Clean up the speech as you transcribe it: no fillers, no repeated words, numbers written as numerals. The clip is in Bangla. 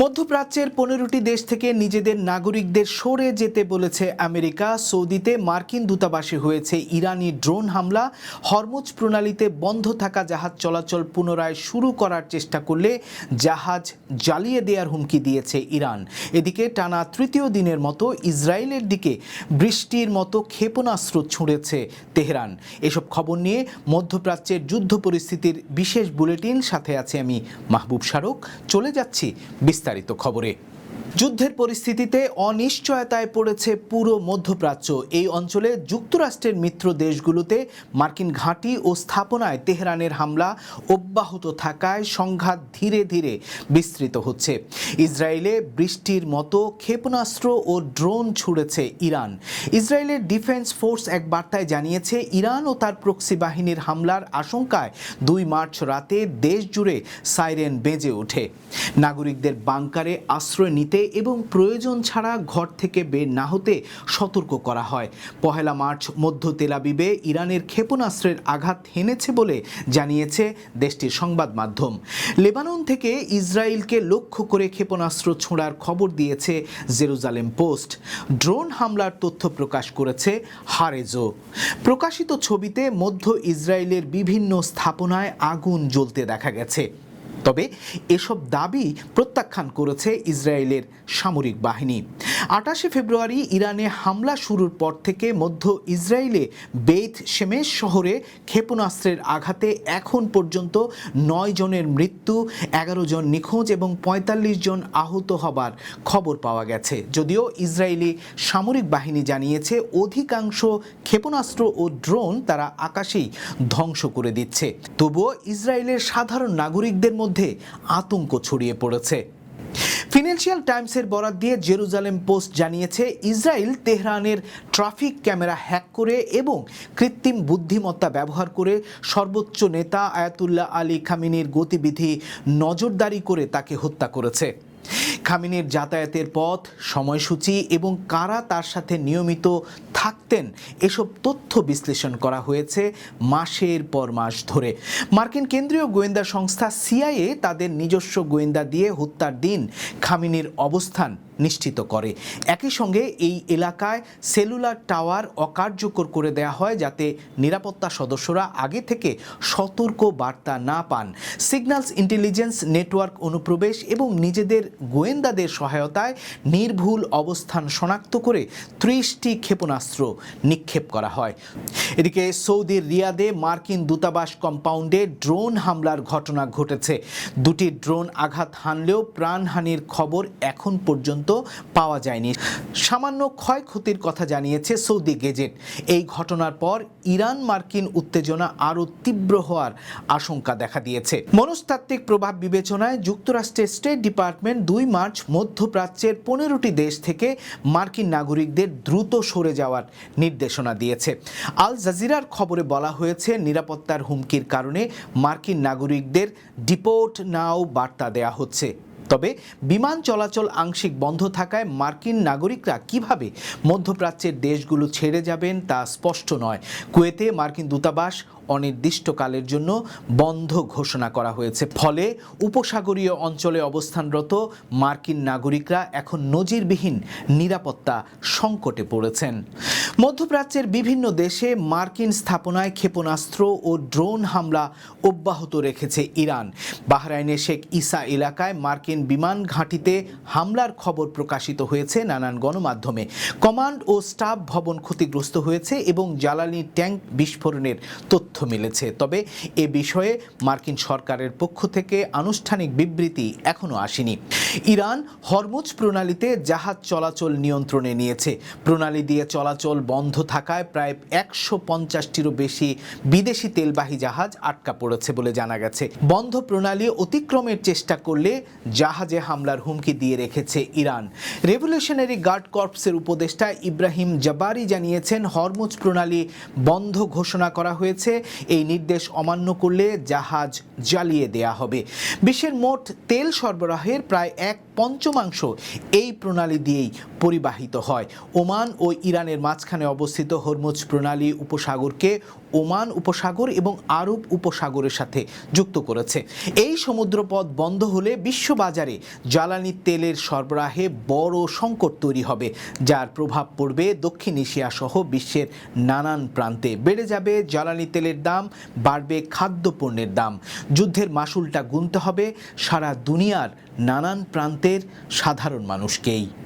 মধ্যপ্রাচ্যের 15টি দেশ থেকে নিজেদের নাগরিকদের সরে যেতে বলেছে আমেরিকা। সৌদিতে মার্কিন দূতাবাসে হয়েছে ইরানি ড্রোন হামলা। হরমুজ প্রণালীতে বন্ধ থাকা জাহাজ চলাচল পুনরায় শুরু করার চেষ্টা করলে জাহাজ জ্বালিয়ে দেওয়ার হুমকি দিয়েছে ইরান। এদিকে টানা তৃতীয় দিনের মতো ইসরায়েলের দিকে বৃষ্টির মতো ক্ষেপণাস্ত্র ছুঁড়েছে তেহরান। এসব খবর নিয়ে মধ্যপ্রাচ্যের যুদ্ধ পরিস্থিতির বিশেষ বুলেটিন, সাথে আছে আমি মাহবুব শারক। চলে যাচ্ছি বিস্তারিত খবরে। যুদ্ধের পরিস্থিতিতে অনিশ্চয়তায় পড়েছে পুরো মধ্যপ্রাচ্য। এই অঞ্চলে যুক্তরাষ্ট্রের মিত্র দেশগুলোতে মার্কিন ঘাঁটি ও স্থাপনায় তেহরানের হামলা অব্যাহত থাকায় সংঘাত ধীরে ধীরে বিস্তৃত হচ্ছে। ইসরায়েলে বৃষ্টির মতো ক্ষেপণাস্ত্র ও ড্রোন ছুড়েছে ইরান। ইসরায়েলের ডিফেন্স ফোর্স এক বার্তায় জানিয়েছে, ইরান ও তার প্রক্সি বাহিনীর হামলার আশঙ্কায় 2 মার্চ রাতে দেশ জুড়ে সাইরেন বেজে ওঠে। নাগরিকদের বাংকারে আশ্রয় নিতে এবং প্রয়োজন ছাড়া ঘর থেকে বের না হতে সতর্ক করা হয়। 1 মার্চ মধ্য তেল আবিবে ইরানের ক্ষেপণাস্ত্রের আঘাত হেনেছে বলে জানিয়েছে দেশটির সংবাদ মাধ্যম। লেবানন থেকে ইসরায়েলকে লক্ষ্য করে ক্ষেপণাস্ত্র ছোঁড়ার খবর দিয়েছে জেরুজালেম পোস্ট। ড্রোন হামলার তথ্য প্রকাশ করেছে হারেজো। প্রকাশিত ছবিতে মধ্য ইসরায়েলের বিভিন্ন স্থাপনায় আগুন জ্বলতে দেখা গেছে। তবে এসব দাবি প্রত্যাখ্যান করেছে ইসরায়েলের সামরিক বাহিনী। 28 ফেব্রুয়ারি ইরানে হামলা শুরুর পর থেকে মধ্য ইসরায়েলে বেইত শেমেশ শহরে ক্ষেপণাস্ত্রের আঘাতে এখন পর্যন্ত 9 জনের মৃত্যু, 11 জন নিখোঁজ এবং 45 জন আহত হবার খবর পাওয়া গেছে। যদিও ইসরায়েলি সামরিক বাহিনী জানিয়েছে অধিকাংশ ক্ষেপণাস্ত্র ও ড্রোন তারা আকাশেই ধ্বংস করে দিচ্ছে। তবুও ইসরায়েলের সাধারণ নাগরিকদের মধ্যে আতঙ্ক ছড়িয়ে পড়েছে। ফিনান্সিয়াল টাইমসের বরাত দিয়ে জেরুজালেম পোস্ট জানিয়েছে, ইসরায়েল তেহরানের ট্রাফিক ক্যামেরা হ্যাক করে এবং কৃত্রিম বুদ্ধিমত্তা ব্যবহার করে সর্বোচ্চ নেতা আয়াতুল্লাহ আলী খামেনির গতিবিধি নজরদারি করে তাকে হত্যা করেছে। খামেনির যাতায়াতের পথ, সময়সূচি এবং কারা তার সাথে নিয়মিত থাকতেন এসব তথ্য বিশ্লেষণ করা হয়েছে মাসের পর মাস ধরে। মার্কিন কেন্দ্রীয় গোয়েন্দা সংস্থা সিআইএ তাদের নিজস্ব গোয়েন্দা দিয়ে হত্যার দিন খামেনির অবস্থান নিশ্চিত করে। একই সঙ্গে এই এলাকায় সেলুলার টাওয়ার অকার্যকর করে দেওয়া হয় যাতে নিরাপত্তা সদস্যরা আগে থেকে সতর্ক বার্তা না পান। সিগন্যালস ইন্টেলিজেন্স নেটওয়ার্ক অনুপ্রবেশ এবং নিজেদের গোয়েন্দাদের সহায়তায় নির্ভুল অবস্থান শনাক্ত করে 30টি ক্ষেপণাস্ত্র নিক্ষেপ করা হয়। এদিকে সৌদির রিয়াদে মার্কিন দূতাবাস কম্পাউন্ডে ড্রোন হামলার ঘটনা ঘটেছে। 2টি ড্রোন আঘাত হানলেও প্রাণহানির খবর এখন পর্যন্ত পাওয়া যায়নি। সামান্য ক্ষয়ক্ষতির কথা জানিয়েছে সৌদি গেজেট। এই ঘটনার পর ইরান মার্কিন উত্তেজনা আরও তীব্র হওয়ার আশঙ্কা দেখা দিয়েছে। মনস্তাত্ত্বিক প্রভাব বিবেচনায় যুক্তরাষ্ট্রের স্টেট ডিপার্টমেন্ট 2 মার্চ মধ্যপ্রাচ্যের 15টি দেশ থেকে মার্কিন নাগরিকদের দ্রুত সরে যাওয়ার নির্দেশনা দিয়েছে। আল জাজিরার খবরে বলা হয়েছে, নিরাপত্তার হুমকির কারণে মার্কিন নাগরিকদের ডিপোর্ট নাও বার্তা দেয়া হচ্ছে। তবে বিমান চলাচল আংশিক বন্ধ থাকায় মার্কিন নাগরিকরা কিভাবে মধ্যপ্রাচ্যের দেশগুলো ছেড়ে যাবেন তা স্পষ্ট নয়। কুয়েতে মার্কিন দূতাবাস অনির্দিষ্টকালের জন্য বন্ধ ঘোষণা করা হয়েছে। ফলে উপসাগরীয় অঞ্চলে অবস্থানরত মার্কিন নাগরিকরা এখন নজিরবিহীন নিরাপত্তা সংকটে পড়েছেন। মধ্যপ্রাচ্যের বিভিন্ন দেশে মার্কিন স্থাপনায় ক্ষেপণাস্ত্র ও ড্রোন হামলা অব্যাহত রেখেছে ইরান। বাহরাইনের শেখ ইসা এলাকায় মার্কিন বিমান ঘাঁটিতে হামলার খবর প্রকাশিত হয়েছে নানান গণমাধ্যমে। কমান্ড ও স্টাফ ভবন ক্ষতিগ্রস্ত হয়েছে এবং জ্বালানি ট্যাঙ্ক বিস্ফোরণের তথ্য মিলেছে। তবে এ বিষয়ে মার্কিন সরকারের পক্ষ থেকে আনুষ্ঠানিক বিবৃতি এখনো আসেনি। ইরান হরমুজ প্রণালীতে জাহাজ চলাচল নিয়ন্ত্রণে নিয়েছে। প্রণালী দিয়ে চলাচল বন্ধ থাকায় প্রায় 150টিরও বেশি বিদেশি তেলবাহী জাহাজ আটকা পড়েছে বলে জানা গেছে। বন্ধ প্রণালী অতিক্রমের চেষ্টা করলে জাহাজে হামলার হুমকি দিয়ে রেখেছে ইরান। রেভলিউশনারি গার্ড কর্পসের উপদেষ্টা ইব্রাহিম জাবারি জানিয়েছেন, হরমুজ প্রণালী বন্ধ ঘোষণা করা হয়েছে। এই নির্দেশ অমান্য করলে জাহাজ জ্বালিয়ে দেয়া হবে। বিশ্বের মোট তেল সরবরাহের প্রায় 1 পঞ্চমাংশ এই প্রণালী দিয়েই পরিবাহিত হয়। ওমান ও ইরানের মাঝখানে অবস্থিত হরমুজ প্রণালী উপসাগরকে ওমান উপসাগর এবং আরব উপসাগরের সাথে যুক্ত করেছে। এই সমুদ্রপথ বন্ধ হলে বিশ্ববাজারে জ্বালানি তেলের সরবরাহে বড় সংকট তৈরি হবে, যার প্রভাব পড়বে দক্ষিণ এশিয়া সহ বিশ্বের নানান প্রান্তে। বেড়ে যাবে জ্বালানি তেলের দাম, বাড়বে খাদ্যপণ্যের দাম। যুদ্ধের মাসুলটা গুনতে হবে সারা দুনিয়ার নানান প্রান্তের সাধারণ মানুষকেই।